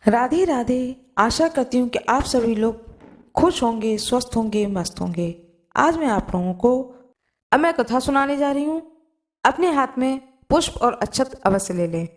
राधे राधे। आशा करती हूँ कि आप सभी लोग खुश होंगे, स्वस्थ होंगे, मस्त होंगे। आज मैं आप लोगों को अब मैं कथा सुनाने जा रही हूँ। अपने हाथ में पुष्प और अक्षत अवश्य ले लें।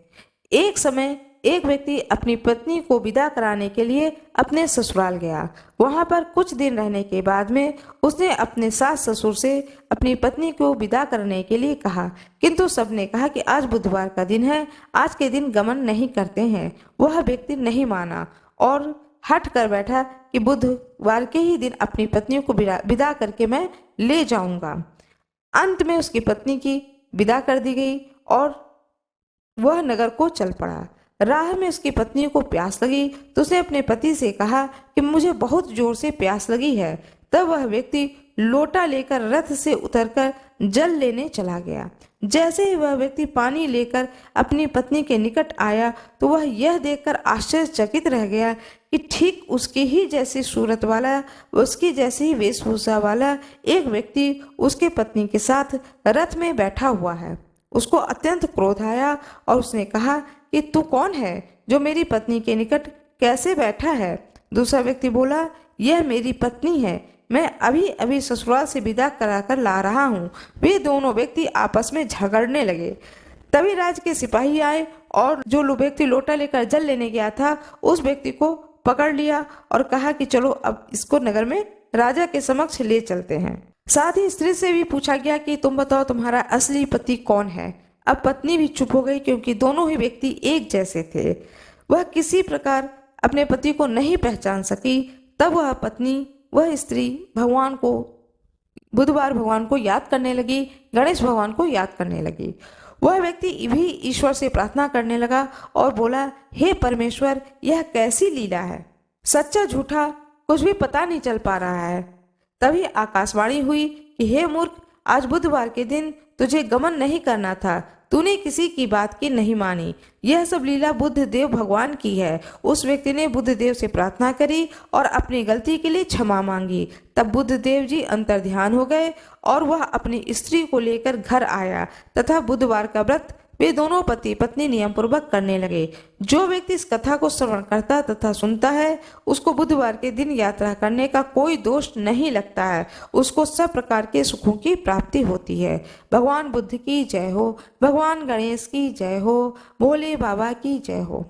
एक समय एक व्यक्ति अपनी पत्नी को विदा कराने के लिए अपने ससुराल गया। वहां पर कुछ दिन रहने के बाद में उसने अपने सास ससुर से अपनी पत्नी को विदा करने के लिए कहा, किंतु सबने कहा कि आज बुधवार का दिन है, आज के दिन गमन नहीं करते हैं। वह व्यक्ति नहीं माना और हट कर बैठा कि बुधवार के ही दिन अपनी पत्नी को विदा करके मैं ले जाऊंगा। अंत में उसकी पत्नी की विदा कर दी गई और वह नगर को चल पड़ा। राह में उसकी पत्नी को प्यास लगी तो उसने अपने पति से कहा कि मुझे बहुत जोर से प्यास लगी है। तब वह व्यक्ति लोटा लेकर रथ से उतरकर जल लेने चला गया। जैसे ही वह व्यक्ति पानी लेकर अपनी पत्नी के निकट आया तो वह यह देखकर आश्चर्यचकित रह गया कि ठीक उसकी ही जैसी सूरत वाला, उसकी जैसी ही वेशभूषा वाला एक व्यक्ति उसके पत्नी के साथ रथ में बैठा हुआ है। उसको अत्यंत क्रोध आया और उसने कहा कि तू कौन है जो मेरी पत्नी के निकट कैसे बैठा है। दूसरा व्यक्ति बोला, यह मेरी पत्नी है, मैं अभी अभी ससुराल से विदा कराकर ला रहा हूँ। वे दोनों व्यक्ति आपस में झगड़ने लगे। तभी राज के सिपाही आए और जो व्यक्ति लोटा लेकर जल लेने गया था उस व्यक्ति को पकड़ लिया और कहा कि चलो अब इसको नगर में राजा के समक्ष ले चलते हैं। साथ ही स्त्री से भी पूछा गया कि तुम बताओ तुम्हारा असली पति कौन है। अब पत्नी भी चुप हो गई क्योंकि दोनों ही व्यक्ति एक जैसे थे। वह किसी प्रकार अपने पति को नहीं पहचान सकी। तब वह पत्नी, वह स्त्री बुधवार भगवान को याद करने लगी, गणेश भगवान को याद करने लगी। वह व्यक्ति भी ईश्वर से प्रार्थना करने लगा और बोला, हे परमेश्वर, यह कैसी लीला है, सच्चा झूठा कुछ भी पता नहीं चल पा रहा है। तभी आकाशवाणी हुई कि हे मूर्ख, आज बुधवार के दिन तुझे गमन नहीं करना था, तूने किसी की बात की नहीं मानी। यह सब लीला बुद्ध देव भगवान की है। उस व्यक्ति ने बुद्ध देव से प्रार्थना करी और अपनी गलती के लिए क्षमा मांगी। तब बुद्ध देव जी अंतर्ध्यान हो गए और वह अपनी स्त्री को लेकर घर आया तथा बुधवार का व्रत वे दोनों पति पत्नी नियम पूर्वक करने लगे। जो व्यक्ति इस कथा को श्रवण करता तथा सुनता है उसको बुधवार के दिन यात्रा करने का कोई दोष नहीं लगता है। उसको सब प्रकार के सुखों की प्राप्ति होती है। भगवान बुद्ध की जय हो, भगवान गणेश की जय हो, भोले बाबा की जय हो।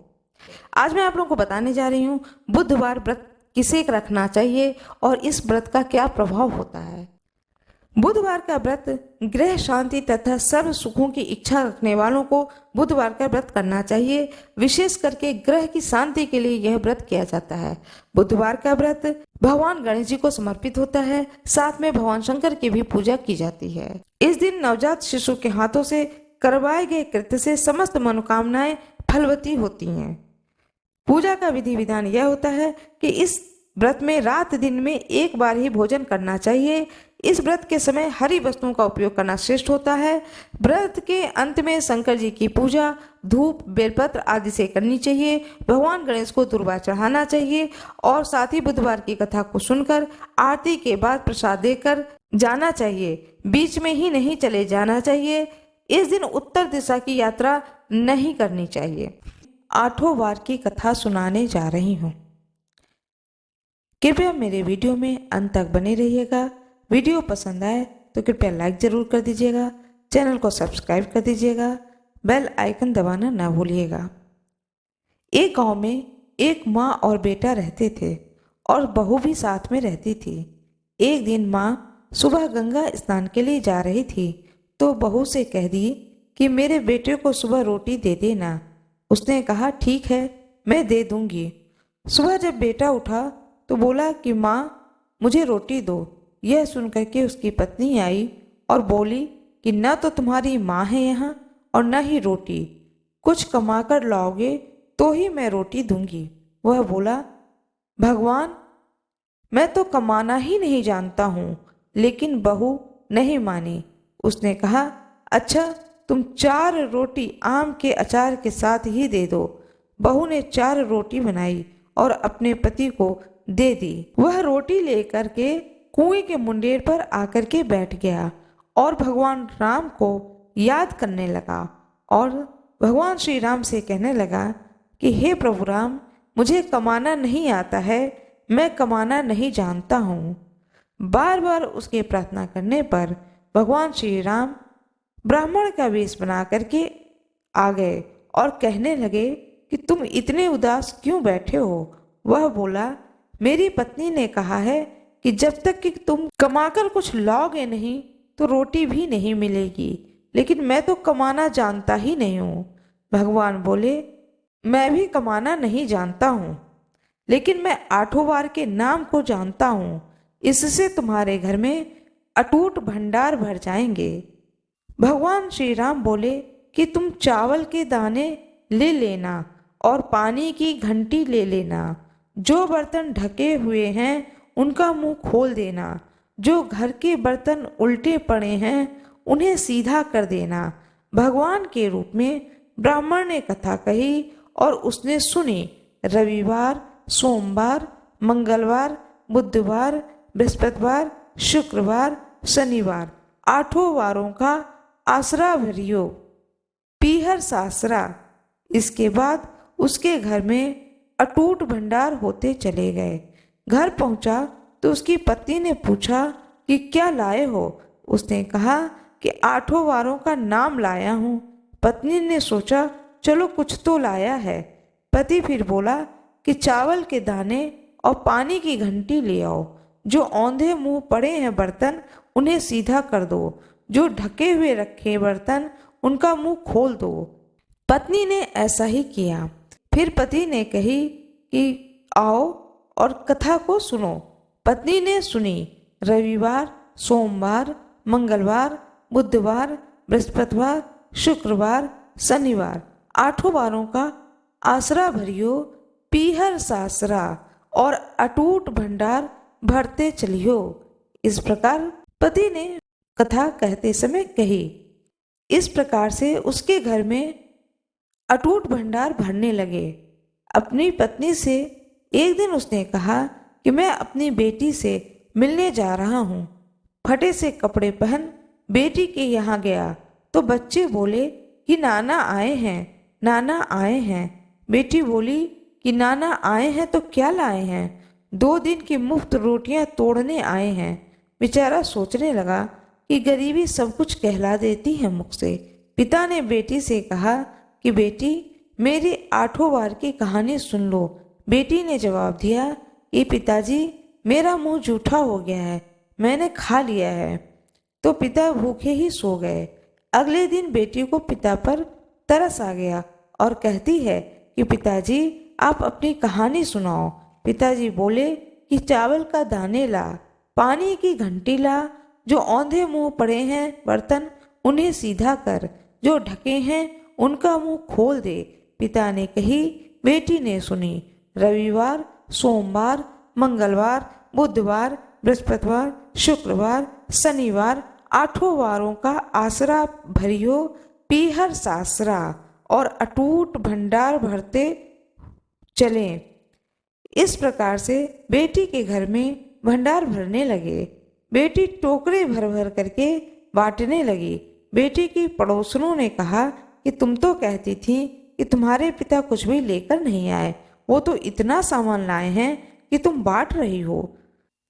आज मैं आप लोगों को बताने जा रही हूँ बुधवार व्रत किसे रखना चाहिए और इस व्रत का क्या प्रभाव होता है। बुधवार का व्रत गृह शांति तथा सर्व सुखों की इच्छा रखने वालों को बुधवार का व्रत करना चाहिए। विशेष करके ग्रह की शांति के लिए यह व्रत किया जाता है। बुधवार का व्रत भगवान गणेश जी को समर्पित होता है। साथ में भगवान शंकर की भी पूजा की जाती है। इस दिन नवजात शिशु के हाथों से करवाए गए कृत्य से समस्त मनोकामनाएं फलवती होती हैं। पूजा का विधि विधान यह होता है कि इस व्रत में रात दिन में एक बार ही भोजन करना चाहिए। इस व्रत के समय हरी वस्तुओं का उपयोग करना श्रेष्ठ होता है। व्रत के अंत में शंकर जी की पूजा धूप, बेलपत्र आदि से करनी चाहिए। भगवान गणेश को दुर्वा चढ़ाना चाहिए और साथ ही बुधवार की कथा को सुनकर आरती के बाद प्रसाद देकर जाना चाहिए। बीच में ही नहीं चले जाना चाहिए। इस दिन उत्तर दिशा की यात्रा नहीं करनी चाहिए। 8वें वार की कथा सुनाने जा रही हूँ। कृपया मेरे वीडियो में अंत तक बने रहिएगा। वीडियो पसंद आए तो कृपया लाइक जरूर कर दीजिएगा, चैनल को सब्सक्राइब कर दीजिएगा, बेल आइकन दबाना ना भूलिएगा। एक गांव में एक माँ और बेटा रहते थे और बहू भी साथ में रहती थी। एक दिन माँ सुबह गंगा स्नान के लिए जा रही थी तो बहू से कह दी कि मेरे बेटे को सुबह रोटी दे देना। उसने कहा, ठीक है, मैं दे दूंगी। सुबह जब बेटा उठा तो बोला कि माँ, मुझे रोटी दो। यह सुनकर के उसकी पत्नी आई और बोली कि न तो तुम्हारी माँ है यहाँ और न ही रोटी, कुछ कमा कर लाओगे तो ही मैं रोटी दूंगी। वह बोला, भगवान, मैं तो कमाना ही नहीं जानता हूँ। लेकिन बहू नहीं मानी। उसने कहा, अच्छा, तुम 4 रोटी आम के अचार के साथ ही दे दो। बहू ने 4 रोटी बनाई और अपने पति को दे दी। वह रोटी लेकर के कुएं के मुंडेर पर आकर के बैठ गया और भगवान राम को याद करने लगा और भगवान श्री राम से कहने लगा कि हे प्रभु राम, मुझे कमाना नहीं आता है, मैं कमाना नहीं जानता हूँ। बार बार उसके प्रार्थना करने पर भगवान श्री राम ब्राह्मण का वेश बना करके आ गए और कहने लगे कि तुम इतने उदास क्यों बैठे हो। वह बोला, मेरी पत्नी ने कहा है कि जब तक कि तुम कमाकर कुछ लाओगे नहीं तो रोटी भी नहीं मिलेगी, लेकिन मैं तो कमाना जानता ही नहीं हूँ। भगवान बोले, मैं भी कमाना नहीं जानता हूँ, लेकिन मैं आठों वार के नाम को जानता हूँ, इससे तुम्हारे घर में अटूट भंडार भर जाएंगे। भगवान श्री राम बोले कि तुम चावल के दाने ले लेना और पानी की घंटी ले लेना। जो बर्तन ढके हुए हैं उनका मुंह खोल देना। जो घर के बर्तन उल्टे पड़े हैं उन्हें सीधा कर देना। भगवान के रूप में ब्राह्मण ने कथा कही और उसने सुनी। रविवार, सोमवार, मंगलवार, बुधवार, बृहस्पतिवार, शुक्रवार, शनिवार, आठों वारों का आसरा भरियो, पीहर सासरा। इसके बाद उसके घर में अटूट भंडार होते चले गए। घर पहुंचा तो उसकी पत्नी ने पूछा कि क्या लाए हो। उसने कहा कि आठों वारों का नाम लाया हूँ। पत्नी ने सोचा चलो कुछ तो लाया है। पति फिर बोला कि चावल के दाने और पानी की घंटी ले आओ। जो औंधे मुंह पड़े हैं बर्तन उन्हें सीधा कर दो। जो ढके हुए रखे बर्तन उनका मुंह खोल दो। पत्नी ने ऐसा ही किया। फिर पति ने कही कि आओ और कथा को सुनो। पत्नी ने सुनी। रविवार, सोमवार, मंगलवार, बुधवार, बृहस्पतिवार, शुक्रवार, शनिवार, आठों वारों का आसरा भरियो, पीहर सासरा और अटूट भंडार भरते चलियो। इस प्रकार पति ने कथा कहते समय कही। इस प्रकार से उसके घर में अटूट भंडार भरने लगे। अपनी पत्नी से एक दिन उसने कहा कि मैं अपनी बेटी से मिलने जा रहा हूँ। फटे से कपड़े पहन बेटी के यहाँ गया तो बच्चे बोले कि नाना आए हैं, नाना आए हैं। बेटी बोली कि नाना आए हैं तो क्या लाए हैं। 2 दिन की मुफ्त रोटियां तोड़ने आए हैं। बेचारा सोचने लगा कि गरीबी सब कुछ कहला देती है मुख से। पिता ने बेटी से कहा कि बेटी मेरी आठों वार की कहानी सुन लो। बेटी ने जवाब दिया कि पिताजी मेरा मुंह जूठा हो गया है, मैंने खा लिया है। तो पिता भूखे ही सो गए। अगले दिन बेटी को पिता पर तरस आ गया और कहती है कि पिताजी आप अपनी कहानी सुनाओ। पिताजी बोले कि चावल का दाने ला, पानी की घंटी ला। जो औंधे मुंह पड़े हैं बर्तन उन्हें सीधा कर। जो ढके हैं उनका मुंह खोल दे। पिता ने कही, बेटी ने सुनी। रविवार, सोमवार, मंगलवार, बुधवार, बृहस्पतिवार, शुक्रवार, शनिवार, आठों वारों का आसरा भरियो, पीहर सासरा और अटूट भंडार भरते चले। इस प्रकार से बेटी के घर में भंडार भरने लगे। बेटी टोकरे भर भर करके बांटने लगी। बेटी की पड़ोसनों ने कहा कि तुम तो कहती थी कि तुम्हारे पिता कुछ भी लेकर नहीं आए, वो तो इतना सामान लाए हैं कि तुम बांट रही हो।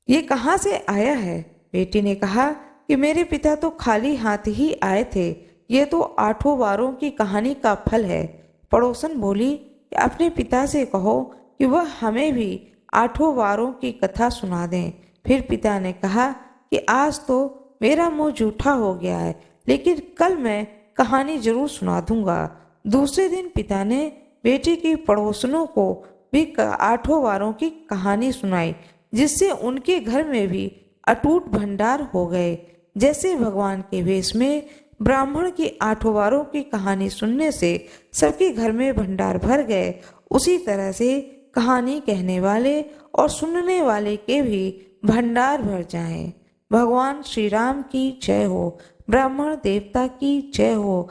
ये कहाँ से आया है। बेटी ने कहा कि मेरे पिता तो खाली हाथ ही आए थे, ये तो आठों वारों की कहानी का फल है। पड़ोसन बोली कि अपने पिता से कहो कि वह हमें भी आठों वारों की कथा सुना दें। फिर पिता ने कहा कि आज तो मेरा मुंह जूठा हो गया है, लेकिन कल मैं कहानी जरूर सुना दूंगा। दूसरे दिन पिता ने बेटी की पड़ोसनों को भी आठों वारों की कहानी सुनाई, जिससे उनके घर में भी अटूट भंडार हो गए। जैसे भगवान के वेश में ब्राह्मण की आठों वारों की कहानी सुनने से सबके घर में भंडार भर गए, उसी तरह से कहानी कहने वाले और सुनने वाले के भी भंडार भर जाएं। भगवान श्री राम की जय हो। ब्राह्मण देवता की जय हो।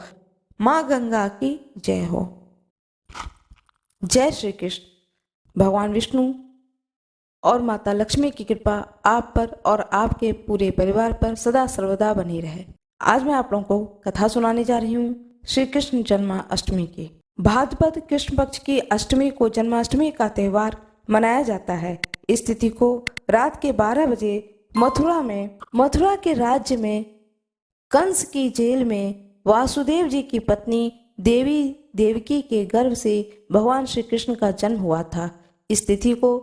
माँ गंगा की जय हो। जय श्री कृष्ण। भगवान विष्णु और माता लक्ष्मी की कृपा आप पर और आपके पूरे परिवार पर सदा सर्वदा बनी रहे। आज मैं आप लोगों को कथा सुनाने जा रही हूँ श्री कृष्ण जन्माष्टमी की। भाद्रपद कृष्ण पक्ष की अष्टमी को जन्माष्टमी का त्योहार मनाया जाता है। इस तिथि को रात के 12 बजे मथुरा के राज्य में कंस की जेल में वासुदेव जी की पत्नी देवी देवकी के गर्भ से भगवान श्री कृष्ण का जन्म हुआ था। इस तिथि को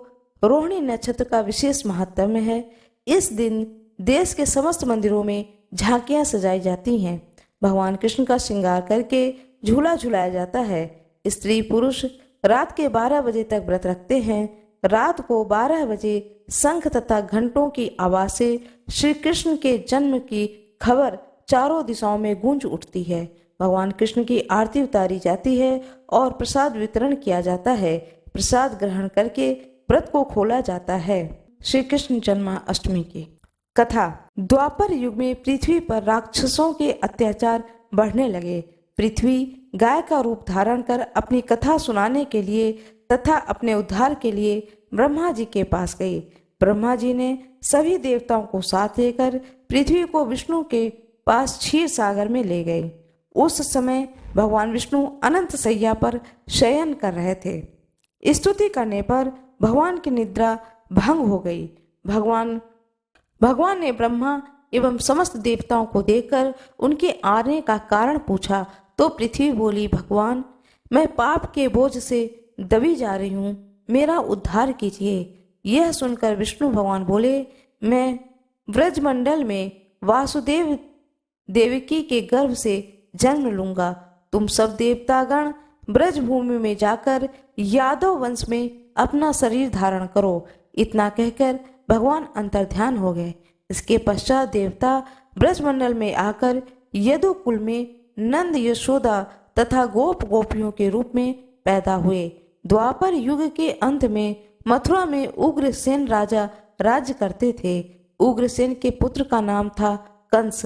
रोहिणी नक्षत्र का विशेष महत्व है। इस दिन देश के समस्त मंदिरों में झांकियां सजाई जाती हैं। भगवान कृष्ण का श्रृंगार करके झूला झुलाया जाता है। स्त्री पुरुष रात के 12 बजे तक व्रत रखते हैं। रात को 12 बजे शंख तथा घंटों की आवाज से श्री कृष्ण के जन्म की खबर चारों दिशाओं में गूंज उठती है। भगवान कृष्ण की आरती उतारी जाती है और प्रसाद वितरण किया जाता है। प्रसाद ग्रहण करके व्रत को खोला जाता है। श्री कृष्ण जन्माष्टमी की कथा। द्वापर युग में पृथ्वी पर राक्षसों के अत्याचार बढ़ने लगे। पृथ्वी गाय का रूप धारण कर अपनी कथा सुनाने के लिए तथा अपने उद्धार के लिए ब्रह्मा जी के पास गई। ब्रह्मा जी ने सभी देवताओं को साथ लेकर पृथ्वी को विष्णु के पास क्षीर सागर में ले गए। उस समय भगवान विष्णु अनंत शैया पर शयन कर रहे थे। स्तुति करने पर भगवान की निद्रा भंग हो गई। भगवान ने ब्रह्मा एवं समस्त देवताओं को देखकर उनके आने का कारण पूछा तो पृथ्वी बोली, भगवान, मैं पाप के बोझ से दबी जा रही हूँ, मेरा उद्धार कीजिए। यह सुनकर विष्णु भगवान बोले, मैं ब्रजमंडल में वासुदेव देवकी के गर्भ से जन्म लूंगा। तुम सब देवतागण ब्रजभूमि में जाकर यादव वंश में अपना शरीर धारण करो। इतना कहकर भगवान अंतर्ध्यान हो गए। इसके पश्चात देवता ब्रजमंडल में आकर यदुकुल में नंद यशोदा तथा गोप गोपियों के रूप में पैदा हुए। द्वापर युग के अंत में मथुरा में उग्रसेन राजा राज्य करते थे। उग्रसेन के पुत्र का नाम था कंस।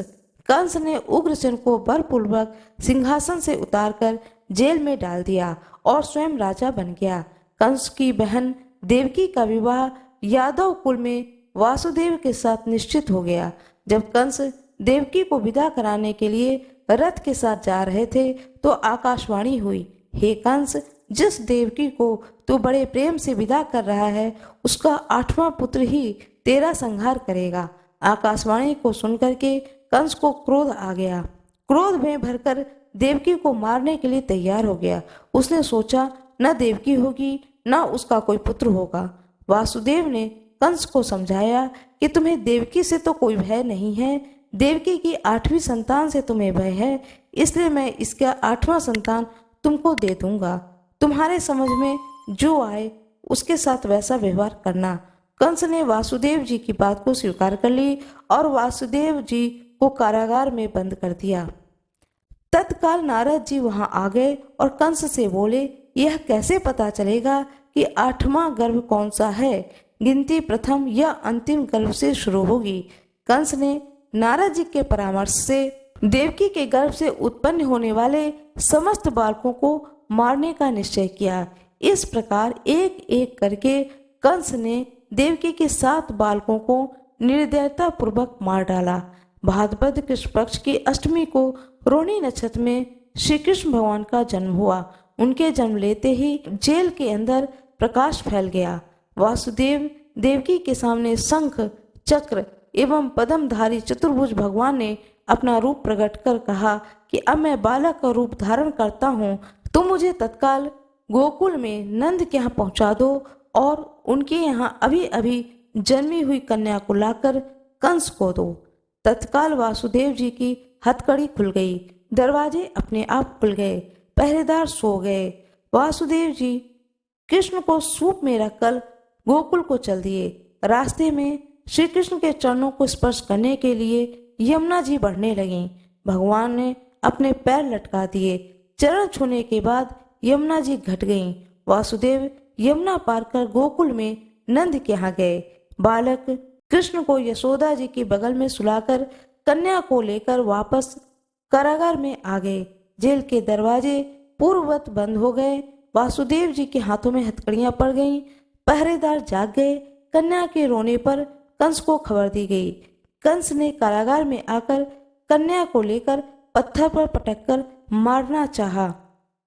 कंस ने उग्रसेन को बलपूर्वक सिंहासन से उतारकर जेल में डाल दिया और स्वयं राजा बन गया। कंस की बहन देवकी का विवाह यादव कुल में वासुदेव के साथ निश्चित हो गया। जब कंस देवकी को विदा कराने के लिए रथ के साथ जा रहे थे तो आकाशवाणी हुई, हे कंस, जिस देवकी को तू बड़े प्रेम से विदा कर रहा है उसका 8वां पुत्र ही तेरा संहार करेगा। आकाशवाणी को सुनकर के कंस को क्रोध आ गया। क्रोध में भरकर देवकी को मारने के लिए तैयार हो गया। उसने सोचा, न देवकी होगी न उसका कोई पुत्र होगा। वासुदेव ने कंस को समझाया कि तुम्हें देवकी से तो कोई भय नहीं है, देवकी की 8वीं संतान से तुम्हें भय है, इसलिए मैं इसका 8वां संतान तुमको दे दूंगा। तुम्हारे समझ में जो आए उसके साथ वैसा व्यवहार करना। कंस ने वासुदेव जी की बात को स्वीकार कर ली और वासुदेव जी को कारागार में बंद कर दिया। तत्काल नारद जी वहां आ गए और कंस से बोले, यह कैसे पता चलेगा कि 8वां गर्भ कौन सा है? गिनती प्रथम या अंतिम गर्भ से शुरू होगी। कंस ने नारद जी के परामर्श से देवकी के गर्भ से उत्पन्न होने वाले समस्त बालकों को मारने का निश्चय किया। इस प्रकार एक एक करके कंस ने देवकी के 7 बालकों को निर्दयता पूर्वक मार डाला। भाद्रपद कृष्ण पक्ष की अष्टमी को रोहिणी नक्षत्र में श्री कृष्ण भगवान का जन्म हुआ। उनके जन्म लेते ही जेल के अंदर प्रकाश फैल गया। वासुदेव देवकी के सामने शंख, चक्र एवं पद्मधारी चतुर्भुज भगवान ने अपना रूप प्रकट कर कहा कि अब मैं बालक का रूप धारण करता हूँ, तुम मुझे तत्काल गोकुल में नंद के यहाँ पहुँचा दो और उनके यहाँ अभी अभी जन्मी हुई कन्या को लाकर कंस को दो। तत्काल वासुदेव जी की हथकड़ी खुल गई, दरवाजे अपने आप खुल गए, पहरेदार सो गए। वासुदेव जी कृष्ण को सूप में रखकर गोकुल को चल दिए। रास्ते में श्री कृष्ण के चरणों को स्पर्श करने के लिए यमुना जी बढ़ने लगीं। भगवान ने अपने पैर लटका दिए। चरण छूने के बाद यमुना जी घट गईं। वासुदेव यमुना पार कर गोकुल में नंद के यहाँ गए। बालक कृष्ण को यशोदा जी के बगल में सुलाकर कन्या को लेकर वापस कारागार में आ गए। जेल के दरवाजे पूर्ववत बंद हो गए। वासुदेव जी के हाथों में हथकड़ियां पड़ गईं। पहरेदार जाग गए। कन्या के रोने पर कंस को खबर दी गई। कंस ने कारागार में आकर कन्या को लेकर पत्थर पर पटककर मारना चाहा।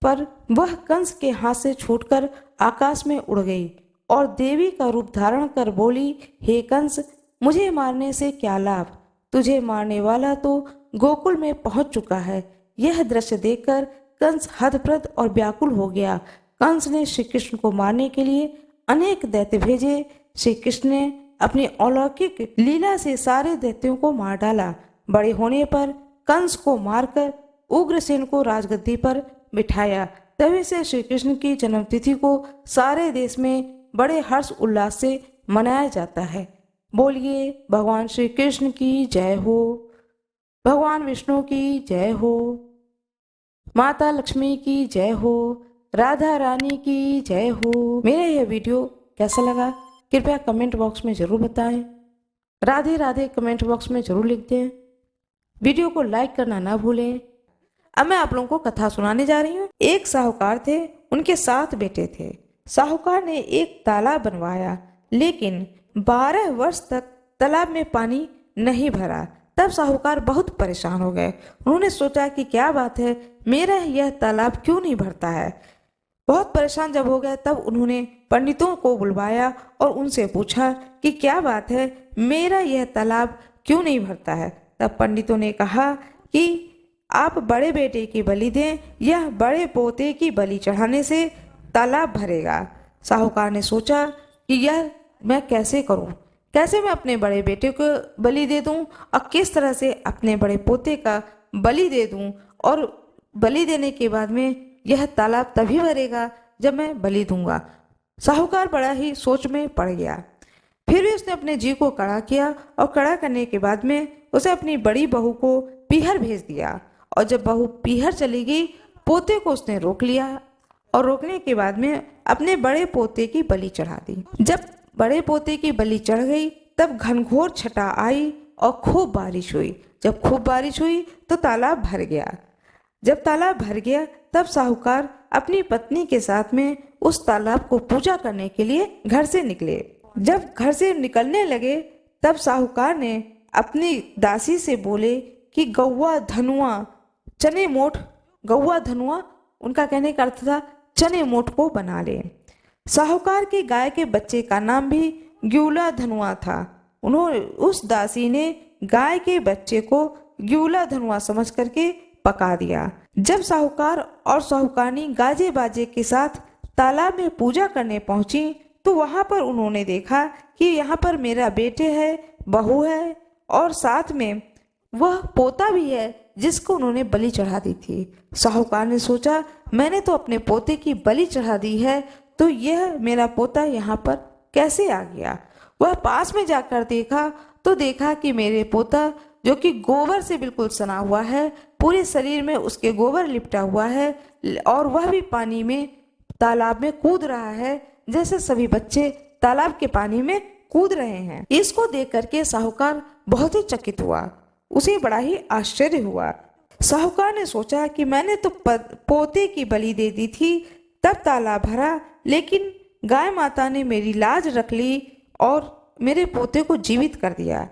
पर वह कंस के हाथ से छूटकर आकाश में उड़ गई और देवी का रूप धारण कर बोली, हे कंस, मुझे मारने से क्या लाभ? तुझे मारने वाला तो गोकुल में पहुंच चुका है। यह दृश्य देखकर कंस हतप्रभ और व्याकुल हो गया। कंस ने श्री कृष्ण को मारने के लिए अनेक दैत्य भेजे। श्री कृष्ण ने अपनी अलौकिक लीला से सारे दैत्यों को मार डाला। बड़े होने पर कंस को मारकर उग्रसेन को राजगद्दी पर बिठाया। तभी से श्री कृष्ण की जन्मतिथि को सारे देश में बड़े हर्ष उल्लास से मनाया जाता है। बोलिए भगवान श्री कृष्ण की जय हो, भगवान विष्णु की जय हो, माता लक्ष्मी की जय हो, राधा रानी की जय हो। मेरा यह वीडियो कैसा लगा कृपया कमेंट बॉक्स में जरूर बताएं। राधे राधे कमेंट बॉक्स में जरूर लिख दें। वीडियो को लाइक करना ना भूलें। अब मैं आप लोगों को कथा सुनाने जा रही हूँ। एक साहूकार थे, उनके 7 बेटे थे। साहूकार ने एक तालाब बनवाया, लेकिन 12 वर्ष तक तालाब में पानी नहीं भरा। तब साहूकार बहुत परेशान हो गए। उन्होंने सोचा कि क्या बात है, मेरा यह तालाब क्यों नहीं भरता है। बहुत परेशान जब हो गए तब उन्होंने पंडितों को बुलवाया और उनसे पूछा कि क्या बात है, मेरा यह तालाब क्यों नहीं भरता है। तब पंडितों ने कहा कि आप बड़े बेटे की बलि दें, यह बड़े पोते की बलि चढ़ाने से तालाब भरेगा। साहूकार ने सोचा कि यह मैं कैसे करूं, कैसे मैं अपने बड़े बेटे को बलि दे दूं और किस तरह से अपने बड़े पोते का बलि दे दूं, और बलि देने के बाद में यह तालाब तभी भरेगा जब मैं बलि दूंगा। साहूकार बड़ा ही सोच में पड़ गया। फिर भी उसने अपने जी को कड़ा किया और कड़ा करने के बाद में उसे अपनी बड़ी बहू को पीहर भेज दिया। और जब बहू पीहर चली गई, पोते को उसने रोक लिया और रोकने के बाद में अपने बड़े पोते की बलि चढ़ा दी। जब बड़े पोते की बलि चढ़ गई तब घनघोर छटा आई और खूब बारिश हुई। जब खूब बारिश हुई तो तालाब भर गया। जब तालाब भर गया तब साहूकार अपनी पत्नी के साथ में उस तालाब को पूजा करने के लिए घर से निकले। जब घर से निकलने लगे तब साहूकार ने अपनी दासी से बोले कि गौवा धनुआ चने मोट, गौवा धनुआ उनका कहने का अर्थ था चने मोट को बना ले। साहूकार की गाय के बच्चे का नाम भी ग्यूला धनुआ था। उन्होंने उस दासी ने गाय के बच्चे को ग्यूला धनुआ समझ करके पका दिया। जब साहूकार और साहूकारनी गाजे बाजे के साथ तालाब में पूजा करने पहुंची तो वहां पर उन्होंने देखा कि यहाँ पर मेरा बेटे है, बहू है और साथ में वह पोता भी है जिसको उन्होंने बलि चढ़ा दी थी। साहूकार ने सोचा, मैंने तो अपने पोते की बलि चढ़ा दी है, तो यह मेरा पोता यहाँ पर कैसे आ गया। वह पास में जाकर देखा तो देखा कि मेरे पोता जो कि गोबर से बिल्कुल सना हुआ है, पूरे शरीर में उसके गोबर लिपटा हुआ है और वह भी पानी में तालाब में कूद रहा है जैसे सभी बच्चे तालाब के पानी में कूद रहे हैं। इसको देख करके साहूकार बहुत ही चकित हुआ, उसे बड़ा ही आश्चर्य हुआ। साहूकार ने सोचा कि मैंने तो पोते की बलि दे दी थी तब तालाब भरा, लेकिन गाय माता ने मेरी लाज रख ली और मेरे पोते को जीवित कर दिया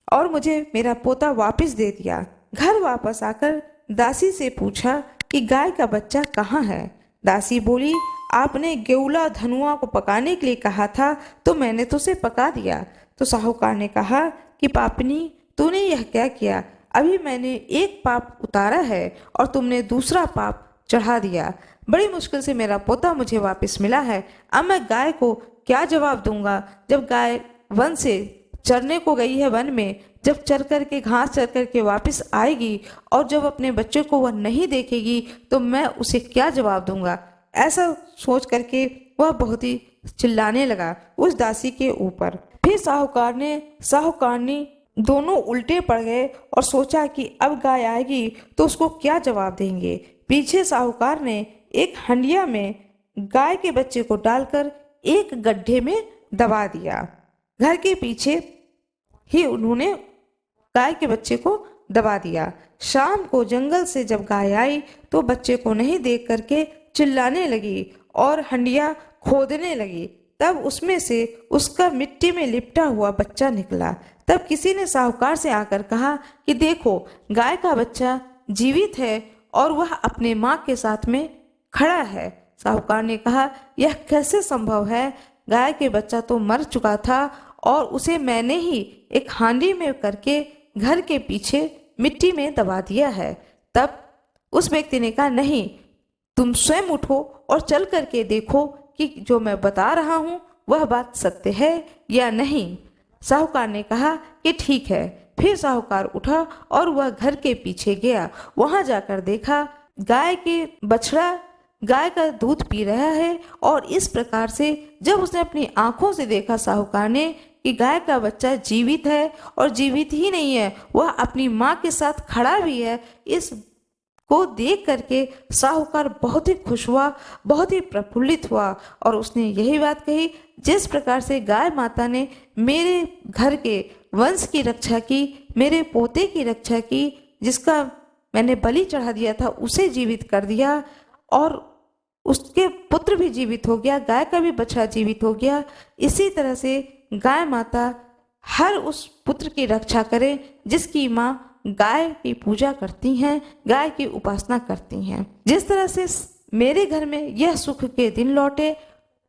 और मुझे मेरा पोता वापस दे दिया। घर वापस आकर दासी से पूछा कि गाय का बच्चा कहाँ है। दासी बोली, आपने गेउला धनुआ को पकाने के लिए कहा था तो मैंने तो उसे पका दिया। तो साहूकार ने कहा कि पापनी, तूने यह क्या किया? अभी मैंने एक पाप उतारा है और तुमने दूसरा पाप चढ़ा दिया। बड़ी मुश्किल से मेरा पोता मुझे वापस मिला है। अब मैं गाय को क्या जवाब दूंगा? जब गाय वन से चरने को गई है, वन में जब चर करके घास चर करके वापस आएगी और जब अपने बच्चे को वह नहीं देखेगी तो मैं उसे क्या जवाब दूंगा। ऐसा सोच करके वह बहुत ही चिल्लाने लगा उस दासी के ऊपर। फिर साहूकार ने साहूकारनी दोनों उल्टे पड़ गए और सोचा कि अब गाय आएगी तो उसको क्या जवाब देंगे। पीछे साहूकार ने एक हंडिया में गाय के बच्चे को डालकर एक गड्ढे में दबा दिया। घर के पीछे ही उन्होंने गाय के बच्चे को दबा दिया। शाम को जंगल से जब गाय आई तो बच्चे को नहीं देख करके चिल्लाने लगी और हंडिया खोदने लगी। तब उसमें से उसका मिट्टी में लिपटा हुआ बच्चा निकला। तब किसी ने साहूकार से आकर कहा कि देखो, गाय का बच्चा जीवित है और वह अपने माँ के साथ में खड़ा है। साहूकार ने कहा, यह कैसे संभव है? गाय के बच्चा तो मर चुका था और उसे मैंने ही एक हांडी में करके घर के पीछे मिट्टी में दबा दिया है। तब उस व्यक्ति ने कहा, नहीं, तुम स्वयं उठो और चल करके देखो कि जो मैं बता रहा हूँ वह बात सत्य है या नहीं। साहूकार ने कहा कि ठीक है। फिर साहूकार उठा और वह घर के पीछे गया। वहां जाकर देखा गाय के बछड़ा गाय का दूध पी रहा है, और इस प्रकार से जब उसने अपनी आंखों से देखा साहूकार ने कि गाय का बच्चा जीवित है, और जीवित ही नहीं है, वह अपनी माँ के साथ खड़ा भी है, इस को देख करके साहूकार बहुत ही खुश हुआ, बहुत ही प्रफुल्लित हुआ, और उसने यही बात कही, जिस प्रकार से गाय माता ने मेरे घर के वंश की रक्षा की, मेरे पोते की रक्षा की, जिसका मैंने बलि चढ़ा दिया था उसे जीवित कर दिया, और उसके पुत्र भी जीवित हो गया, गाय का भी बछड़ा जीवित हो गया। इसी तरह से गाय माता हर उस पुत्र की रक्षा करे जिसकी माँ गाय की पूजा करती हैं, गाय की उपासना करती हैं। जिस तरह से मेरे घर में यह सुख के दिन लौटे,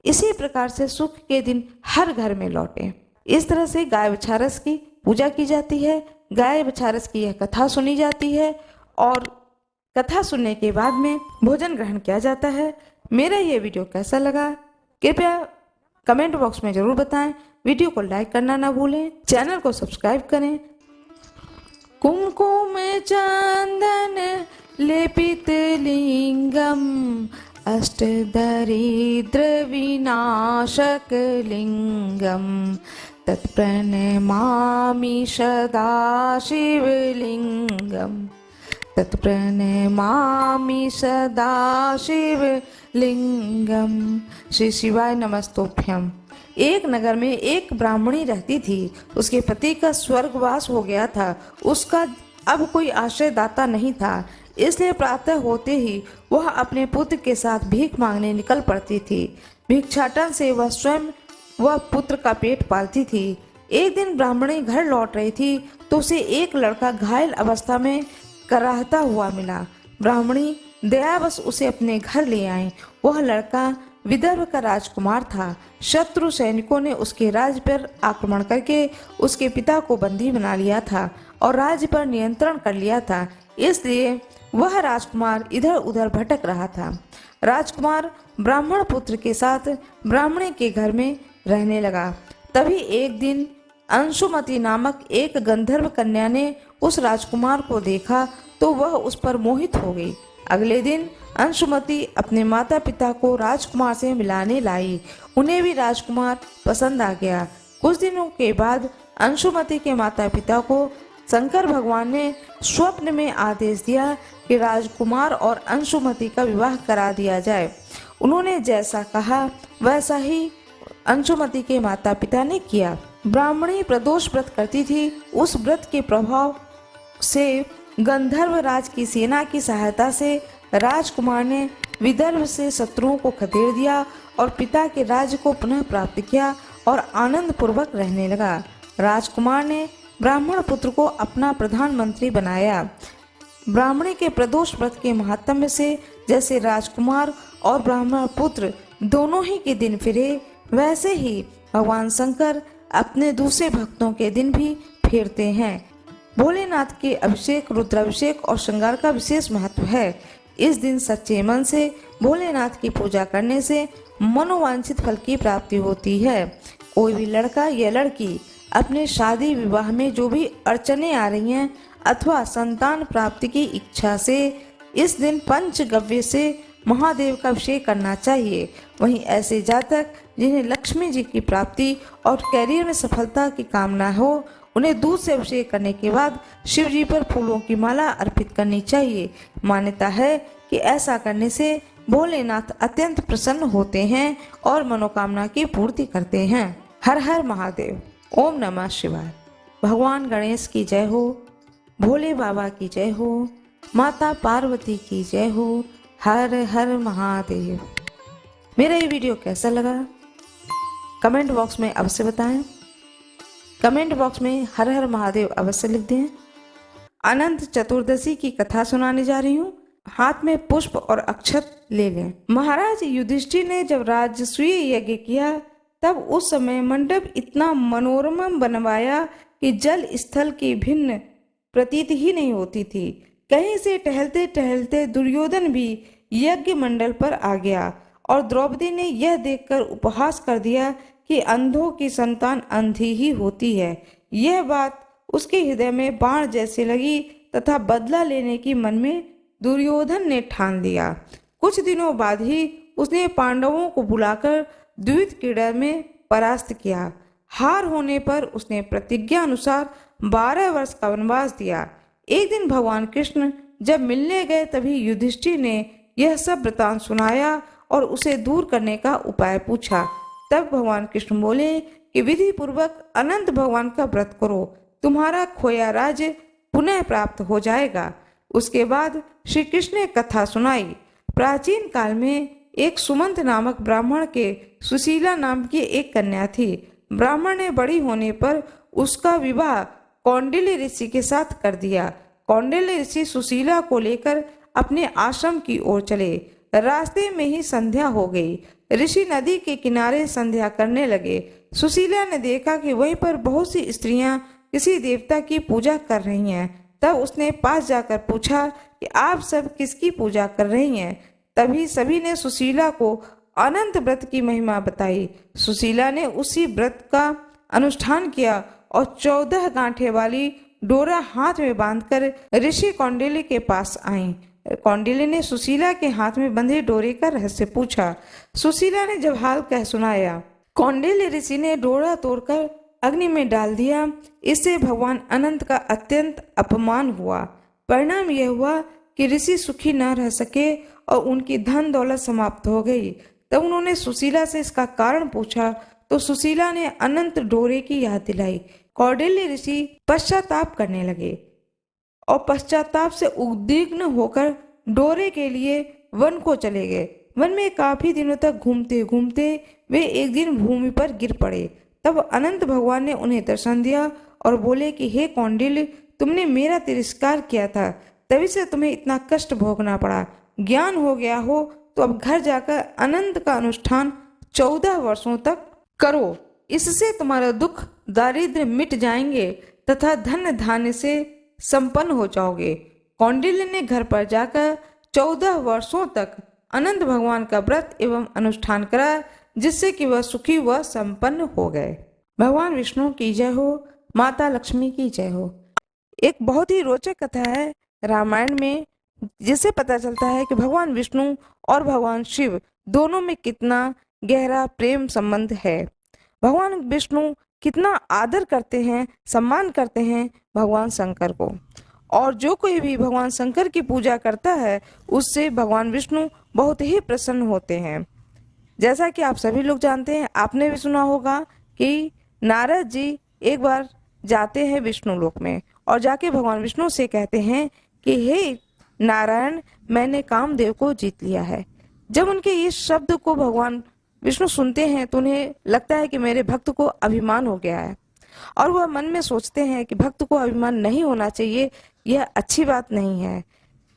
इसी प्रकार से सुख के दिन हर घर में लौटे। इस तरह से गाय बछारस की पूजा की जाती है, गाय बछारस की यह कथा सुनी जाती है, और कथा सुनने के बाद में भोजन ग्रहण किया जाता है। मेरा ये वीडियो कैसा लगा कृपया कमेंट बॉक्स में जरूर बताएं। वीडियो को लाइक करना ना भूलें, चैनल को सब्सक्राइब करें। कुमकुम चंदन लेपित लिंगम अष्टदरिद्र विनाशक लिंगम तत्प्रणमामि सदा शिवलिंगम तत्प्रणमामि सदा शिवलिंगम। श्री शिवाय नमस्तोभ्यम। एक नगर में एक ब्राह्मणी रहती थी। उसके पति का स्वर्गवास हो गया था। उसका अब कोई आश्रयदाता नहीं था, इसलिए प्रातः होते ही वह अपने पुत्र के साथ भीख मांगने निकल पड़ती थी। भिक्षाटन से वह स्वयं वह पुत्र का पेट पालती थी। एक दिन ब्राह्मणी घर लौट रही थी तो उसे एक लड़का घायल अवस्था में कराहता हुआ मिला। ब्राह्मणी दयावश उसे अपने घर ले आई। वह लड़का विदर्भ का राजकुमार था। शत्रु सैनिकों ने उसके राज्य पर आक्रमण करके उसके पिता को बंदी बना लिया था और राज्य पर नियंत्रण कर लिया था, इसलिए वह राजकुमार इधर उधर भटक रहा था। राजकुमार ब्राह्मण पुत्र के साथ ब्राह्मणी के घर में रहने लगा। तभी एक दिन अंशुमति नामक एक गंधर्व कन्या ने उस राजकुमार को देखा तो वह उस पर मोहित हो गई। अगले दिन अंशुमति अपने माता पिता को राजकुमार से मिलाने लाई। उन्हें भी राजकुमार पसंद आ गया। कुछ दिनों के बाद अंशुमति के माता पिता को शंकर भगवान ने स्वप्न में आदेश दिया कि राजकुमार और अंशुमति का विवाह करा दिया जाए। उन्होंने जैसा कहा वैसा ही अंशुमति के माता पिता ने किया। ब्राह्मणी प्रदोष व्रत करती थी। उस व्रत के प्रभाव से गंधर्व राज की सेना की सहायता से राजकुमार ने विदर्भ से शत्रुओं को खदेड़ दिया और पिता के राज्य को पुनः प्राप्त किया और आनंद पूर्वक रहने लगा। राजकुमार ने ब्राह्मण पुत्र को अपना प्रधानमंत्री बनाया। ब्राह्मणी के प्रदोष व्रत के महात्म्य से जैसे राजकुमार और ब्राह्मण पुत्र दोनों ही के दिन फिरे, वैसे ही भगवान शंकर अपने दूसरे भक्तों के दिन भी फेरते हैं। भोलेनाथ के अभिषेक, रुद्राभिषेक और श्रृंगार का विशेष महत्व है। इस दिन सच्चे मन से भोलेनाथ की पूजा करने से मनोवांछित फल की प्राप्ति होती है। कोई भी लड़का या लड़की अपने शादी विवाह में जो भी अड़चने आ रही हैं अथवा संतान प्राप्ति की इच्छा से इस दिन पंचगव्य से महादेव का अभिषेक करना चाहिए। वहीं ऐसे जातक जिन्हें लक्ष्मी जी की प्राप्ति और कैरियर में सफलता की कामना हो, उन्हें दूध से अभिषेक करने के बाद शिव जी पर फूलों की माला अर्पित करनी चाहिए। मान्यता है कि ऐसा करने से भोलेनाथ अत्यंत प्रसन्न होते हैं और मनोकामना की पूर्ति करते हैं। हर हर महादेव। ओम नमः शिवाय। भगवान गणेश की जय हो, भोले बाबा की जय हो, माता पार्वती की जय हो। हर हर महादेव। मेरा ये वीडियो कैसा लगा कमेंट बॉक्स में अवश्य बताएं। कमेंट बॉक्स में हर हर महादेव अवश्य लिख दें। अनंत चतुर्दशी की कथा सुनाने जा रही हूँ। हाथ में पुष्प और अक्षत ले लें। महाराज युधिष्ठिर ने जब राजसूय यज्ञ किया तब उस समय मंडप इतना मनोरम बनवाया कि जल स्थल की भिन्न प्रतीत ही नहीं होती थी। कहीं से टहलते टहलते दुर्योधन भी यज्ञ मंडल पर आ गया और द्रौपदी ने यह देखकर उपहास कर दिया कि अंधों की संतान अंधी ही होती है। यह बात उसके हृदय में बाण जैसे लगी तथा बदला लेने की मन में दुर्योधन ने ठान लिया। कुछ दिनों बाद ही उसने पांडवों को बुलाकर द्वित क्रीड़ा में परास्त किया। हार होने पर उसने प्रतिज्ञा अनुसार 12 वर्ष का वनवास दिया। एक दिन भगवान कृष्ण जब मिलने गए तभी युधिष्ठिर ने यह सब वृतांत सुनाया और उसे दूर करने का उपाय पूछा। तब भगवान कृष्ण बोले कि विधि पूर्वक अनंत भगवान का व्रत करो, तुम्हारा खोया राज्य पुनः प्राप्त हो जाएगा। उसके बाद श्री कृष्ण ने कथा सुनाई। प्राचीन काल में एक सुमंत नामक ब्राह्मण के सुशीला नाम की एक कन्या थी। ब्राह्मण ने बड़ी होने पर उसका विवाह कौंडिल्य ऋषि के साथ कर दिया। कौंडिल्य ऋषि सुशीला को लेकर अपने आश्रम की ओर चले। रास्ते में ही संध्या हो गई। ऋषि नदी के किनारे संध्या करने लगे। सुशीला ने देखा कि वहीं पर बहुत सी स्त्रियां किसी देवता की पूजा कर रही हैं। तब उसने पास जाकर पूछा कि आप सब किसकी पूजा कर रही हैं। तभी सभी ने सुशीला को अनंत व्रत की महिमा बताई। सुशीला ने उसी व्रत का अनुष्ठान किया और 14 गांठे वाली डोरा हाथ में बांधकर ऋषि कौंडिल्य के पास आई। कौंडिल्य ने सुशीला के हाथ में बंधे डोरे का रहस्य पूछा। सुशीला ने जब हाल कह सुनाया, कौंडिल्य ऋषि ने डोरा तोड़कर अग्नि में डाल दिया। इससे भगवान अनंत का अत्यंत अपमान हुआ। परिणाम यह हुआ कि ऋषि सुखी न रह सके और उनकी धन दौलत समाप्त हो गई। तब उन्होंने सुशीला से इसका कारण पूछा तो सुशीला ने अनंत डोरे की याद दिलाई। कौंडिल्य ऋषि पश्चाताप करने लगे और पश्चाताप से उद्विग्न होकर डोरे के लिए वन को चले गए। वन में काफी दिनों तक घूमते घूमते वे एक दिन भूमि पर गिर पड़े। तब अनंत भगवान ने उन्हें दर्शन दिया और बोले कि हे कौंडिल्य, तुमने मेरा तिरस्कार किया था, तभी से तुम्हें इतना कष्ट भोगना पड़ा। ज्ञान हो गया हो तो अब घर जाकर अनंत का अनुष्ठान 14 वर्षों तक करो। इससे तुम्हारा दुख दारिद्र्य मिट जाएंगे तथा धन धान्य से संपन्न हो जाओगे। कौंडिल्य ने घर पर जाकर 14 वर्षों तक अनंत भगवान का व्रत एवं अनुष्ठान करा, जिससे कि वह सुखी व संपन्न हो गए। भगवान विष्णु की जय हो, माता लक्ष्मी की जय हो। एक बहुत ही रोचक कथा है रामायण में, जिससे पता चलता है कि भगवान विष्णु और भगवान शिव दोनों में कितना गहरा प्रेम संबंध है। भगवान विष्णु कितना आदर करते हैं, सम्मान करते हैं भगवान शंकर को, और जो कोई भी भगवान शंकर की पूजा करता है उससे भगवान विष्णु बहुत ही प्रसन्न होते हैं। जैसा कि आप सभी लोग जानते हैं, आपने भी सुना होगा कि नारद जी एक बार जाते हैं विष्णु लोक में और जाके भगवान विष्णु से कहते हैं कि हे नारायण, मैंने कामदेव को जीत लिया है। जब उनके इस शब्द को भगवान विष्णु सुनते हैं तो उन्हें लगता है कि मेरे भक्त को अभिमान हो गया है, और वह मन में सोचते हैं कि भक्त को अभिमान नहीं होना चाहिए, यह अच्छी बात नहीं है।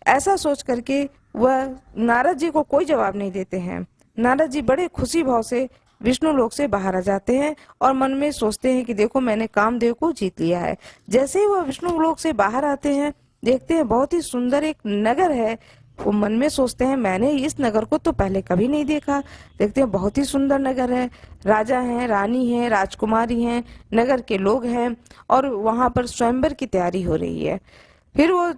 ऐसा सोच करके वह नारद जी को कोई जवाब नहीं देते हैं। नारद जी बड़े खुशी भाव से विष्णु लोक से बाहर आ जाते हैं और मन में सोचते हैं कि देखो मैंने कामदेव को जीत लिया है। जैसे ही वह विष्णु लोक से बाहर आते हैं, देखते हैं बहुत ही सुंदर एक नगर है। वो मन में सोचते हैं मैंने इस नगर को तो पहले कभी नहीं देखा। देखते हैं बहुत ही सुंदर नगर है, राजा हैं, रानी हैं, राजकुमारी हैं, नगर के लोग हैं और वहां पर स्वयंवर की तैयारी हो रही है। फिर वो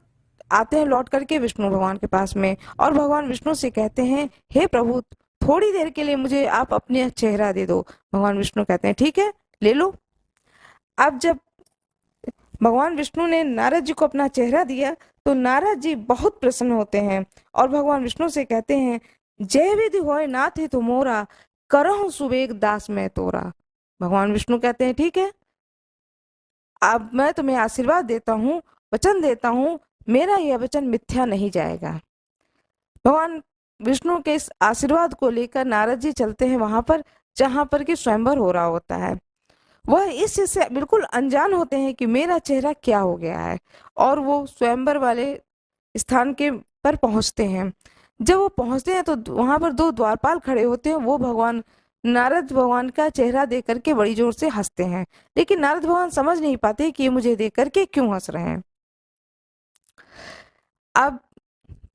आते हैं लौट करके विष्णु भगवान के पास में और भगवान विष्णु से कहते हैं हे प्रभु, थोड़ी देर के लिए मुझे आप अपने चेहरा दे दो। भगवान विष्णु कहते हैं ठीक है, ले लो। अब जब भगवान विष्णु ने नारद जी को अपना चेहरा दिया तो नारद जी बहुत प्रसन्न होते हैं और भगवान विष्णु से कहते हैं जय विधि होय नाथ ही तुमोरा, करहु सुवेग दास मैं तोरा। भगवान विष्णु कहते हैं ठीक है, अब मैं तुम्हें आशीर्वाद देता हूँ, वचन देता हूँ, मेरा यह वचन मिथ्या नहीं जाएगा। भगवान विष्णु के इस आशीर्वाद को लेकर नारद जी चलते हैं वहां पर जहां पर कि स्वयंवर हो रहा होता है। वह इस चीज से बिल्कुल अनजान होते हैं कि मेरा चेहरा क्या हो गया है, और वो स्वयंवर वाले स्थान के पर पहुंचते हैं। जब वो पहुंचते हैं तो वहां पर दो द्वारपाल खड़े होते हैं। वो भगवान नारद भगवान का चेहरा देख करके बड़ी जोर से हंसते हैं, लेकिन नारद भगवान समझ नहीं पाते कि ये मुझे देख करके क्यों हंस रहे हैं। अब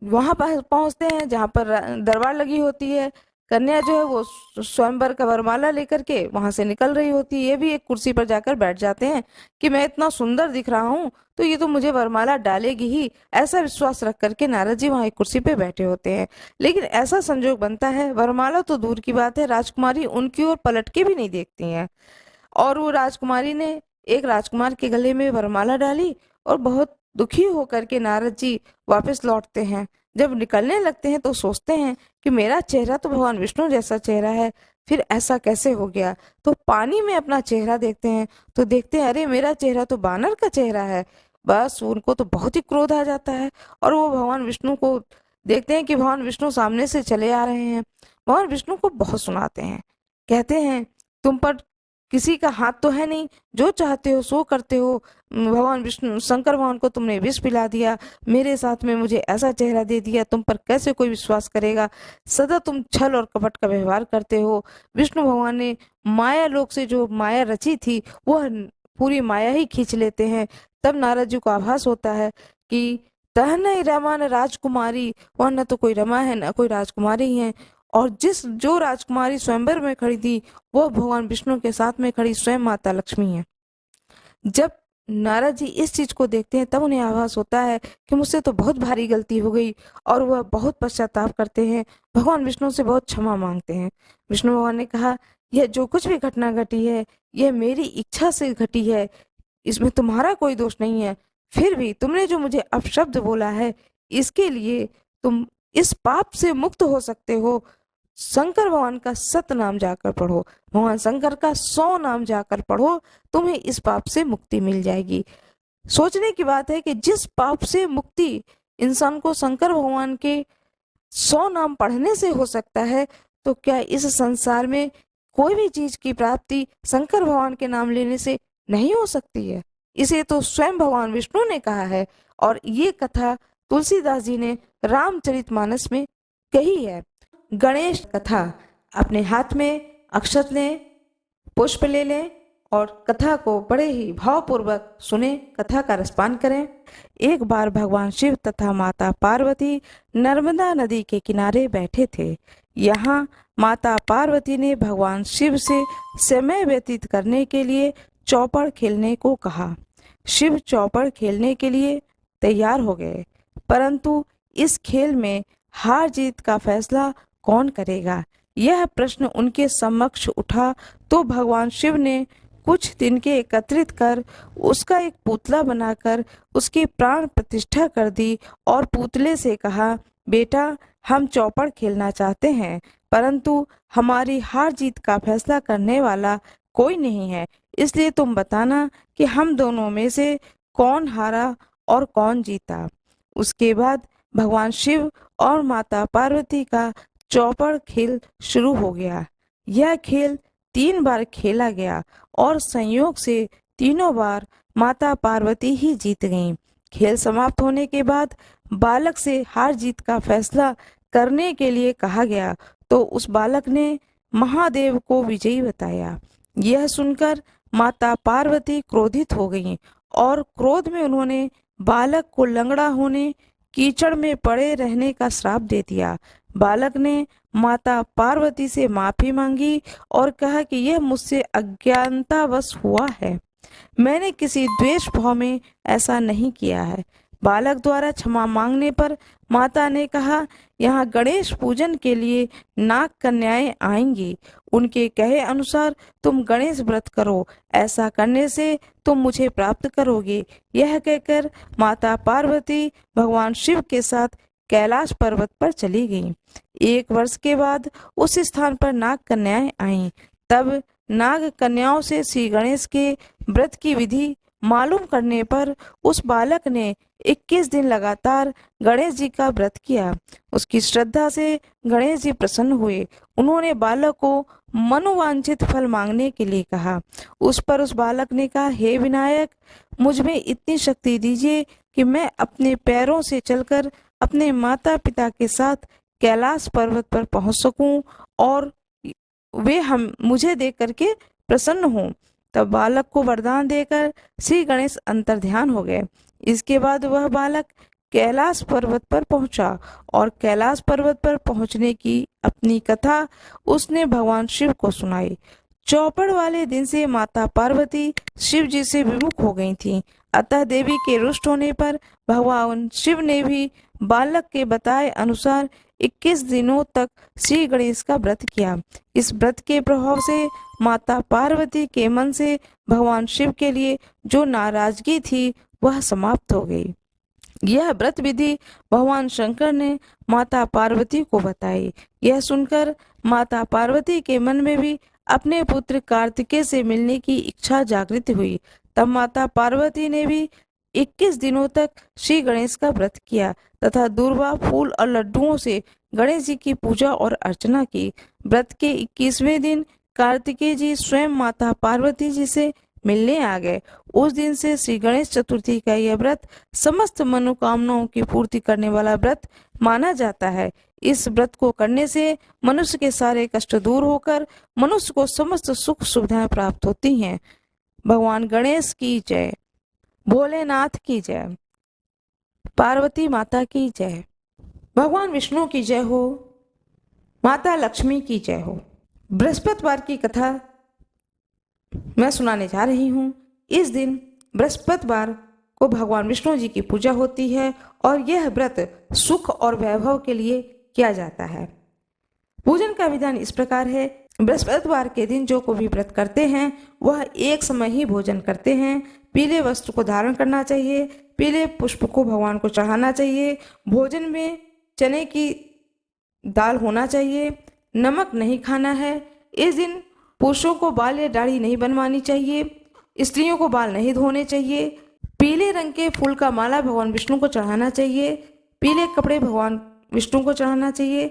वहां पर पहुंचते हैं जहां पर दरबार लगी होती है। कन्या जो है वो स्वयंवर का वरमाला लेकर के वहां से निकल रही होती है। ये भी एक कुर्सी पर जाकर बैठ जाते हैं कि मैं इतना सुंदर दिख रहा हूँ तो ये तो मुझे वरमाला डालेगी ही, ऐसा विश्वास रख करके नारद जी वहां एक कुर्सी पे बैठे होते हैं। लेकिन ऐसा संजोग बनता है, वरमाला तो दूर की बात है, राजकुमारी उनकी ओर पलट के भी नहीं देखती हैं। और वो राजकुमारी ने एक राजकुमार के गले में वरमाला डाली और बहुत दुखी होकर के नारद जी वापस लौटते हैं। जब निकलने लगते हैं तो सोचते हैं कि मेरा चेहरा तो भगवान विष्णु जैसा चेहरा है, फिर ऐसा कैसे हो गया। तो पानी में अपना चेहरा देखते हैं तो देखते हैं अरे मेरा चेहरा तो बानर का चेहरा है। बस उनको तो बहुत ही क्रोध आ जाता है और वो भगवान विष्णु को देखते हैं कि भगवान विष्णु सामने से चले आ रहे हैं। भगवान विष्णु को बहुत सुनाते हैं, कहते हैं तुम पर किसी का हाथ तो है नहीं, जो चाहते हो सो करते हो। भगवान विष्णु शंकर भगवान को तुमने विष पिला दिया, मेरे साथ में मुझे ऐसा चेहरा दे दिया, तुम पर कैसे कोई विश्वास करेगा। सदा तुम छल और कपट का व्यवहार करते हो। विष्णु भगवान ने माया लोक से जो माया रची थी वह पूरी माया ही खींच लेते हैं। तब नारद जी को आभास होता है कि तह नहीं रमा न राजकुमारी, वह न तो कोई रमा है न कोई राजकुमारी है। और जो राजकुमारी स्वयंवर में खड़ी थी वो भगवान विष्णु के साथ में खड़ी स्वयं माता लक्ष्मी है। जब नारद जी इस चीज को देखते हैं तब उन्हें आभास होता है कि मुझसे तो बहुत भारी गलती हो गई और वह बहुत पश्चाताप करते हैं। भगवान विष्णु से बहुत क्षमा मांगते हैं। विष्णु भगवान ने कहा यह जो कुछ भी घटना घटी है यह मेरी इच्छा से घटी है, इसमें तुम्हारा कोई दोष नहीं है। फिर भी तुमने जो मुझे अपशब्द बोला है इसके लिए तुम इस पाप से मुक्त हो सकते हो। शंकर भगवान का सत नाम जाकर पढ़ो, भगवान शंकर का 100 नाम जाकर पढ़ो, तुम्हें इस पाप से मुक्ति मिल जाएगी। सोचने की बात है कि जिस पाप से मुक्ति इंसान को शंकर भगवान के 100 नाम पढ़ने से हो सकता है, तो क्या इस संसार में कोई भी चीज की प्राप्ति शंकर भगवान के नाम लेने से नहीं हो सकती है। इसे तो स्वयं भगवान विष्णु ने कहा है और ये कथा तुलसीदास जी ने रामचरितमानस में कही है। गणेश कथा अपने हाथ में अक्षत लें, पुष्प ले लें और कथा को बड़े ही भावपूर्वक सुने, कथा का रसपान करें। एक बार भगवान शिव तथा माता पार्वती नर्मदा नदी के किनारे बैठे थे। यहाँ माता पार्वती ने भगवान शिव से समय व्यतीत करने के लिए चौपड़ खेलने को कहा। शिव चौपड़ खेलने के लिए तैयार हो गए, परंतु इस खेल में हार जीत का फैसला कौन करेगा, यह प्रश्न उनके समक्ष उठा तो भगवान शिव ने कुछ दिन के एकत्रित कर उसका एक पुतला बनाकर उसकी प्राण प्रतिष्ठा कर दी और पुतले से कहा, बेटा हम चौपड़ खेलना चाहते हैं, परंतु हमारी हार जीत का फैसला करने वाला कोई नहीं है, इसलिए तुम बताना कि हम दोनों में से कौन हारा और कौन जीता। उसके बाद भगवान शिव और माता पार्वती का चौपड़ खेल शुरू हो गया। यह खेल 3 बार खेला गया और संयोग से तीनों बार माता पार्वती ही जीत गईं। खेल समाप्त होने के बाद बालक से हार जीत का फैसला करने के लिए कहा गया तो उस बालक ने महादेव को विजयी बताया। यह सुनकर माता पार्वती क्रोधित हो गईं और क्रोध में उन्होंने बालक को लंगड़ा होने, कीचड़ में पड़े रहने का श्राप दे दिया। बालक ने माता पार्वती से माफी मांगी और कहा कि यह मुझसे अज्ञानतावश हुआ है, मैंने किसी द्वेष भाव में ऐसा नहीं किया है। बालक द्वारा क्षमा मांगने पर माता ने कहा, यहाँ गणेश पूजन के लिए नाग कन्याएं आएंगी, उनके कहे अनुसार तुम गणेश व्रत करो, ऐसा करने से तुम मुझे प्राप्त करोगे। यह कहकर माता पार्वती भगवान शिव के साथ कैलाश पर्वत पर चली गईं। 1 वर्ष के बाद उस स्थान पर नाग कन्याएं आईं। तब नाग कन्याओं से श्री गणेश के व्रत की विधि मालूम करने पर उस बालक ने 21 दिन लगातार गणेश जी का व्रत किया। उसकी श्रद्धा से गणेश जी प्रसन्न हुए। उन्होंने बालक को मनोवांछित फल मांगने के लिए कहा। उस पर उस बालक ने कहा, हे विनायक, मुझ में इतनी शक्ति दीजिए कि मैं अपने पैरों से चलकर अपने माता पिता के साथ कैलाश पर्वत पर पहुंच सकूं और वे हम मुझे देख करके प्रसन्न हों। तब बालक को वरदान देकर श्री गणेश अंतर्ध्यान हो गए। इसके बाद वह बालक कैलाश पर्वत पर पहुंचा और कैलाश पर्वत पर पहुंचने की अपनी कथा उसने भगवान शिव को सुनाई। चौपड़ वाले दिन से माता पार्वती शिव जी से विमुख हो गई थीं। अतः देवी के रुष्ट होने पर भगवान शिव ने भी बालक के बताए अनुसार 21 दिनों तक श्री गणेश का व्रत किया। इस व्रत के प्रभाव से माता पार्वती के मन से भगवान शिव के लिए जो नाराजगी थी वह समाप्त हो गई। यह व्रत विधि भगवान शंकर ने माता पार्वती को बताई। यह सुनकर माता पार्वती के मन में भी अपने पुत्र कार्तिकेय से मिलने की इच्छा जागृत हुई। तब माता पार्वती ने भी 21 दिनों तक श्री गणेश का व्रत किया तथा दूर्वा फूल और लड्डुओं से गणेश जी की पूजा और अर्चना की। व्रत के 21वें दिन कार्तिकेय जी स्वयं माता पार्वती जी से मिलने आ गए। उस दिन से श्री गणेश चतुर्थी का यह व्रत समस्त मनोकामनाओं की पूर्ति करने वाला व्रत माना जाता है। इस व्रत को करने से मनुष्य के सारे कष्ट दूर होकर मनुष्य को समस्त सुख सुविधाएं प्राप्त होती हैं। भगवान गणेश की जय, भोलेनाथ की जय, पार्वती माता की जय, भगवान विष्णु की जय हो, माता लक्ष्मी की जय हो। बृहस्पतिवार की कथा मैं सुनाने जा रही हूँ। इस दिन बृहस्पतिवार को भगवान विष्णु जी की पूजा होती है और यह व्रत सुख और वैभव के लिए किया जाता है। पूजन का विधान इस प्रकार है। बृहस्पतिवार के दिन जो कोई भी व्रत करते हैं वह एक समय ही भोजन करते हैं। पीले वस्त्र को धारण करना चाहिए, पीले पुष्प को भगवान को चढ़ाना चाहिए, भोजन में चने की दाल होना चाहिए, नमक नहीं खाना है। इस दिन पुरुषों को बाल या दाढ़ी नहीं बनवानी चाहिए, स्त्रियों को बाल नहीं धोने चाहिए। पीले रंग के फूल का माला भगवान विष्णु को चढ़ाना चाहिए, पीले कपड़े भगवान विष्णु को चढ़ाना चाहिए,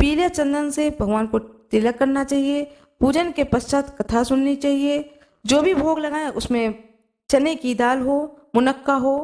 पीले चंदन से भगवान को तिलक करना चाहिए। पूजन के पश्चात कथा सुननी चाहिए। जो भी भोग लगाए उसमें चने की दाल हो, मुनक्का हो,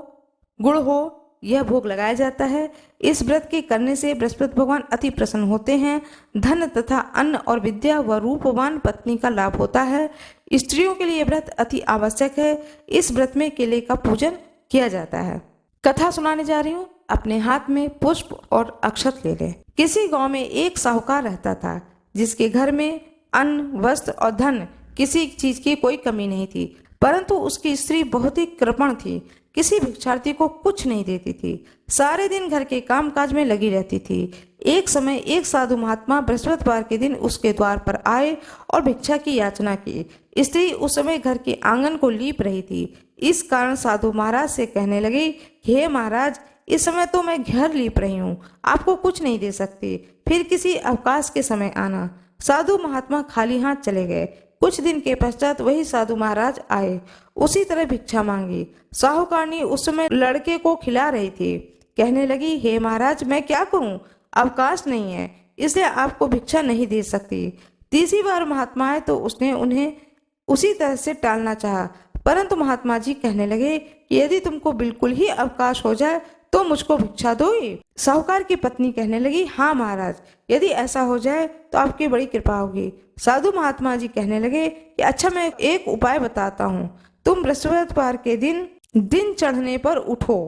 गुड़ हो, यह भोग लगाया जाता है। इस व्रत के करने से बृहस्पति भगवान अति प्रसन्न होते हैं। धन तथा अन्न और विद्या व रूपवान पत्नी का लाभ होता है। स्त्रियों के लिए व्रत अति आवश्यक है। इस व्रत में केले का पूजन किया जाता है। कथा सुनाने जा रही हूँ। अपने हाथ में पुष्प और अक्षत ले लें। किसी गांव में एक साहूकार रहता था जिसके घर में अन्न, वस्त्र और धन किसी चीज की कोई कमी नहीं थी, परंतु उसकी स्त्री बहुत ही कृपण थी। किसी भिक्षार्थी को कुछ नहीं देती थी, सारे दिन घर के कामकाज में लगी रहती थी। एक समय एक साधु महात्मा बृहस्पतिवार के दिन उसके द्वार पर आए और भिक्षा की याचना की। स्त्री उस समय घर के आंगन को लीप रही थी। इस कारण साधु महाराज से कहने लगी, हे महाराज, इस समय तो मैं घर लीप रही हूँ, आपको कुछ नहीं दे सकती, फिर किसी अवकाश के समय आना। साधु महात्मा खाली हाथ चले गए। कुछ दिन के पश्चात वही साधु महाराज आए, उसी तरह भिक्षा मांगी। साहूकारनी उस समय लड़के को खिला रही थी। कहने लगी, हे महाराज, मैं क्या करूं, अवकाश नहीं है, इसलिए आपको भिक्षा नहीं दे सकती। तीसरी बार महात्मा आए तो उसने उन्हें उसी तरह से टालना चाहा, परंतु महात्मा जी कहने लगे कि यदि तुमको बिल्कुल ही अवकाश हो जाए तो मुझको भिक्षा दोगी। साहूकार की पत्नी कहने लगी, हाँ महाराज, यदि ऐसा हो जाए तो आपकी बड़ी कृपा होगी। साधु महात्मा जी कहने लगे कि अच्छा, मैं एक उपाय बताता हूँ। तुम बृहस्पतिवार के दिन चढ़ने पर उठो,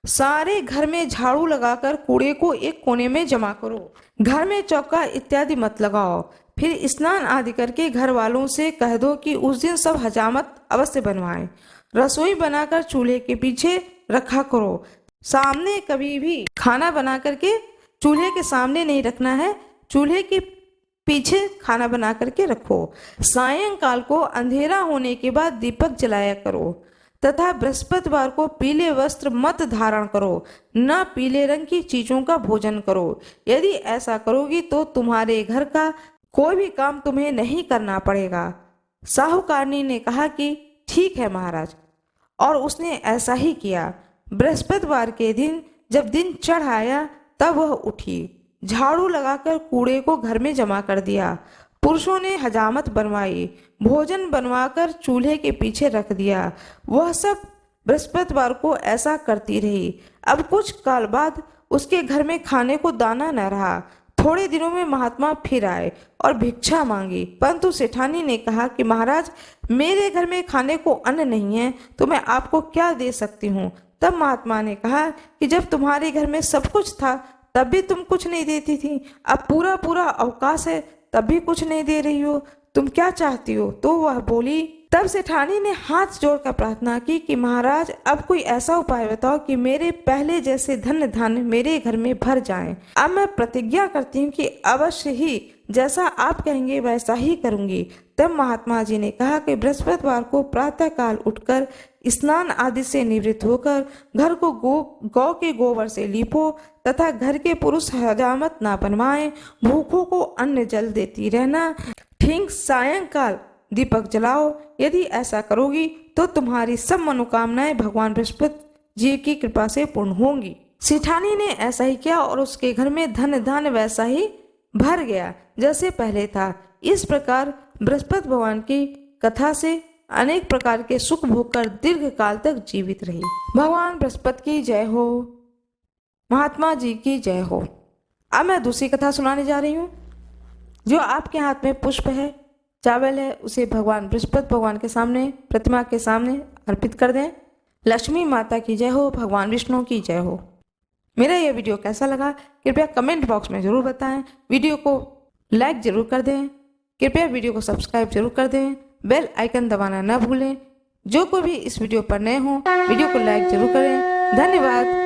सारे घर में झाड़ू लगाकर कूड़े को एक कोने में जमा करो, घर में चौका इत्यादि मत लगाओ। फिर स्नान आदि करके घर वालों से कह दो कि उस दिन सब हजामत अवश्य बनवाएं। रसोई बनाकर चूल्हे के पीछे रखा करो। सामने कभी भी खाना बना करके चूल्हे के सामने नहीं रखना है, चूल्हे के पीछे खाना बना करके रखो। सायंकाल को अंधेरा होने के बाद दीपक जलाया करो तथा बृहस्पतिवार को पीले वस्त्र मत धारण करो, न पीले रंग की चीजों का भोजन करो। यदि ऐसा करोगी तो तुम्हारे घर का कोई भी काम तुम्हें नहीं करना पड़ेगा। साहूकारनी ने कहा कि ठीक है महाराज, और उसने ऐसा ही किया। बृहस्पतिवार के दिन जब दिन चढ़ आया तब वह उठी, झाड़ू लगाकर कूड़े को घर में जमा कर दिया। पुरुषों ने हजामत बनवाई, भोजन बनवाकर चूल्हे के पीछे रख दिया। वह सब बृहस्पतिवार को ऐसा करती रही। अब कुछ काल बाद उसके घर में खाने को दाना न रहा। थोड़े दिनों में महात्मा फिर आए और भिक्षा मांगी, परंतु सेठानी ने कहा कि महाराज, मेरे घर में खाने को अन्न नहीं है, तो मैं आपको क्या दे सकती हूँ। तब महात्मा ने कहा कि जब तुम्हारे घर में सब कुछ था तब भी तुम कुछ नहीं देती थी, अब पूरा पूरा अवकाश है तब भी कुछ नहीं दे रही हो, तुम क्या चाहती हो। तो वह बोली। तब सेठानी ने हाथ जोड़कर प्रार्थना की कि महाराज, अब कोई ऐसा उपाय बताओ कि मेरे पहले जैसे धन धन मेरे घर में भर जाएं। अब मैं प्रतिज्ञा करती हूँ कि अवश्य ही जैसा आप कहेंगे वैसा ही करूंगी। तब महात्मा जी ने कहा कि बृहस्पतिवार को प्रातः काल उठकर स्नान आदि से निवृत्त होकर घर को गौ के गोबर से लीपो तथा घर के पुरुष हजामत ना बनवाएं, भूखों को अन्न जल देती रहना, ठीक सायंकाल दीपक जलाओ। यदि ऐसा करोगी तो तुम्हारी सब मनोकामनाएं भगवान बृहस्पति जी की कृपा से पूर्ण होंगी। सेठानी ने ऐसा ही किया और उसके घर में धन धन वैसा ही भर गया जैसे पहले था। इस प्रकार बृहस्पति भगवान की कथा से अनेक प्रकार के सुख भोगकर दीर्घ काल तक जीवित रही। भगवान बृहस्पति की जय हो, महात्मा जी की जय हो। अब मैं दूसरी कथा सुनाने जा रही हूँ। जो आपके हाथ में पुष्प है, चावल है, उसे भगवान बृहस्पति भगवान के सामने, प्रतिमा के सामने अर्पित कर दें। लक्ष्मी माता की जय हो, भगवान विष्णु की जय हो। मेरा यह वीडियो कैसा लगा कृपया कमेंट बॉक्स में जरूर बताएं। वीडियो को लाइक जरूर कर दें। कृपया वीडियो को सब्सक्राइब जरूर कर दें। बेल आइकन दबाना न भूलें। जो कोई भी इस वीडियो पर नए हों वीडियो को लाइक जरूर करें। धन्यवाद।